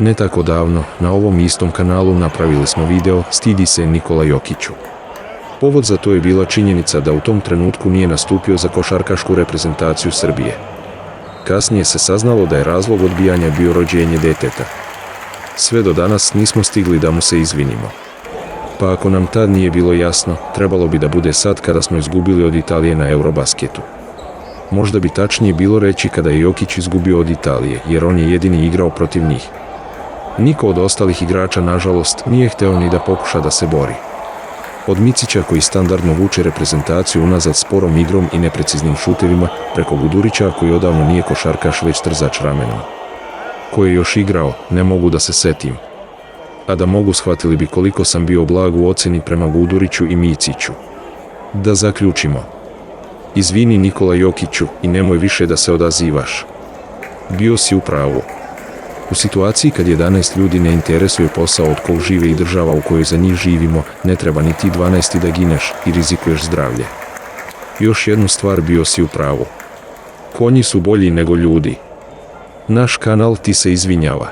Ne tako davno, na ovom istom kanalu napravili smo video "Stidi se Nikola Jokiću". Povod za to je bila činjenica da u tom trenutku nije nastupio za košarkašku reprezentaciju Srbije. Kasnije se saznalo da je razlog odbijanja bio rođenje deteta. Sve do danas nismo stigli da mu se izvinimo. Pa ako nam tad nije bilo jasno, trebalo bi da bude sad kada smo izgubili od Italije na Eurobasketu. Možda bi tačnije bilo reći kada je Jokić izgubio od Italije, jer on je jedini igrao protiv njih. Niko od ostalih igrača, nažalost, nije hteo ni da pokuša da se bori. Od Micića, koji standardno vuče reprezentaciju unazad sporom igrom i nepreciznim šutevima, preko Gudurića, koji odavno nije košarkaš već trzač ramenom. Ko je još igrao, ne mogu da se setim. A da mogu, shvatili bi koliko sam bio blag u oceni prema Guduriću i Miciću. Da zaključimo. Izvini Nikola Jokiću i nemoj više da se odazivaš. Bio si u pravu. U situaciji kad 11 ljudi ne interesuje posao od kog žive i država u kojoj za njih živimo, ne treba ni ti 12 da gineš i rizikuješ zdravlje. Još jednu stvar, bio si u pravu. Konji su bolji nego ljudi. Naš kanal ti se izvinjava.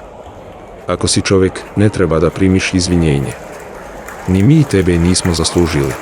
Ako si čovjek, ne treba da primiš izvinjenje. Ni mi tebe nismo zaslužili.